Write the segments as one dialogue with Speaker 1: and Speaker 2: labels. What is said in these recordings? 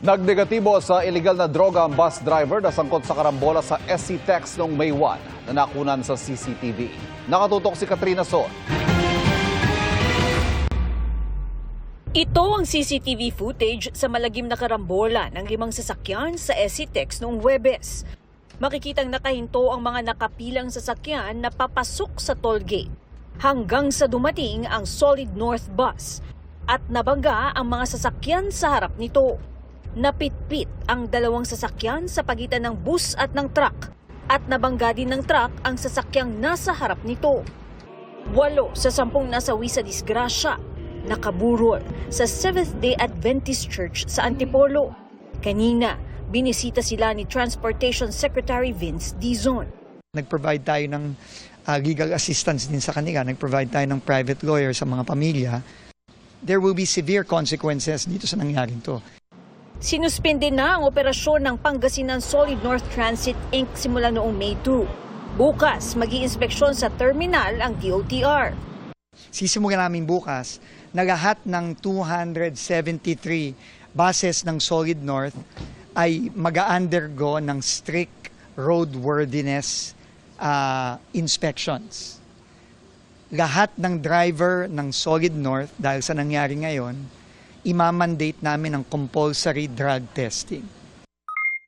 Speaker 1: Nagnegatibo sa illegal na droga ang bus driver na sangkot sa karambola sa SC Tex noong May 1 na nakunan sa CCTV. Nakatutok si Katrina Son.
Speaker 2: Ito ang CCTV footage sa malagim na karambola ng 5 sasakyan sa SC Tex noong Huwebes. Makikitang nakahinto ang mga nakapilang sasakyan na papasok sa toll gate hanggang sa dumating ang Solid North bus at nabangga ang mga sasakyan sa harap nito. Napitpit ang 2 sasakyan sa pagitan ng bus at ng truck at nabangga din ng truck ang sasakyang nasa harap nito. 8 sa 10 nasawi sa disgrasya nakaburol sa Seventh-day Adventist Church sa Antipolo. Kanina, binisita sila ni Transportation Secretary Vince Dizon.
Speaker 3: Nag-provide tayo ng legal assistance din sa kanila. Nag-provide tayo ng private lawyer sa mga pamilya. There will be severe consequences dito sa nangyaring to.
Speaker 2: Sinuspende na ang operasyon ng Pangasinan Solid North Transit Inc. simula noong May 2. Bukas, mag-iinspeksyon sa terminal ang DOTR.
Speaker 3: Sisimula namin bukas na lahat ng 273 buses ng Solid North ay mag-undergo ng strict roadworthiness inspections. Lahat ng driver ng Solid North, dahil sa nangyari ngayon, imamandate namin ang compulsory drug testing.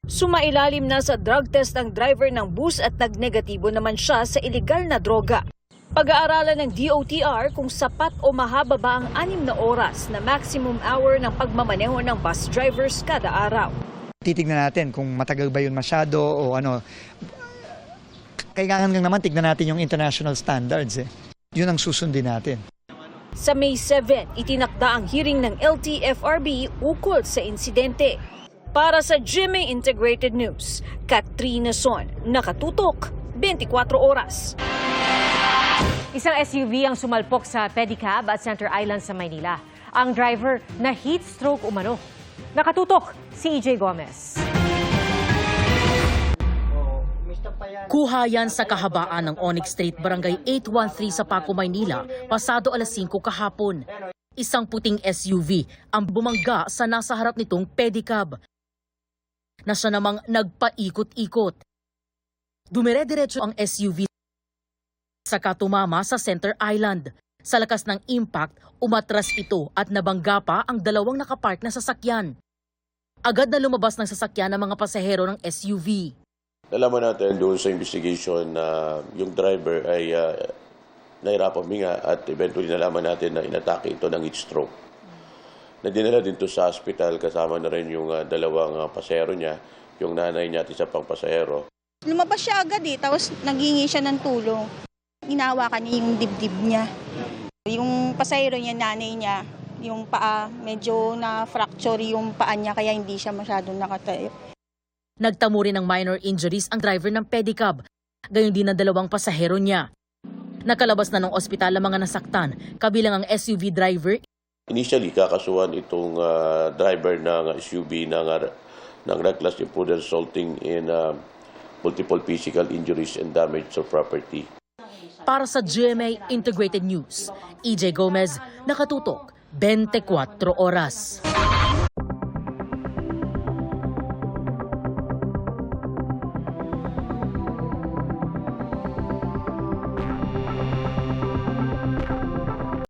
Speaker 2: Sumailalim na sa drug test ang driver ng bus at nagnegatibo naman siya sa iligal na droga. Pag-aaralan ng DOTR kung sapat o mahaba ba ang 6 na oras na maximum hour ng pagmamaneho ng bus drivers kada araw.
Speaker 3: Titignan natin kung matagal ba yun masyado o ano. Kailangan lang naman tignan natin yung international standards. Yun ang susundin natin.
Speaker 2: Sa May 7, itinakda ang hearing ng LTFRB ukol sa insidente. Para sa GMA Integrated News, Katrina Son, nakatutok 24 oras.
Speaker 4: Isang SUV ang sumalpok sa pedicab at Center Island sa Maynila. Ang driver na heat stroke umano. Nakatutok si EJ Gomez.
Speaker 5: Kuha yan sa kahabaan ng Onyx Street, Barangay 813 sa Paco, Maynila, pasado alas 5 kahapon. Isang puting SUV ang bumangga sa nasa harap nitong pedicab na siya namang nagpaikot-ikot. Dumire-diretso ang SUV saka tumama sa Center Island. Sa lakas ng impact, umatras ito at nabangga pa ang 2 nakapark na sasakyan. Agad na lumabas ng sasakyan ng mga pasahero ng SUV.
Speaker 6: Nalaman natin doon sa investigation na yung driver ay nahirapang huminga at eventually nalaman natin na inatake ito ng heat stroke. Nadinala din ito sa hospital kasama na rin yung 2 pasahero niya, yung nanay niya at isa pang pasahero.
Speaker 7: Lumabas siya agad tapos naghingi siya ng tulong. Hinahawakan niya yung dibdib niya. Yung pasahero niya, nanay niya, yung paa, medyo na-fracture yung paa niya kaya hindi siya masyadong nakatayo.
Speaker 5: Nagtamo rin ng minor injuries ang driver ng pedicab, gayon din ang 2 pasahero niya. Nakalabas na ng ospital ang mga nasaktan, kabilang ang SUV driver.
Speaker 6: Initially, kakasuhan itong driver ng SUV ng reckless imprudence resulting in multiple physical injuries and damage to property.
Speaker 5: Para sa GMA Integrated News, EJ Gomez, nakatutok 24 oras.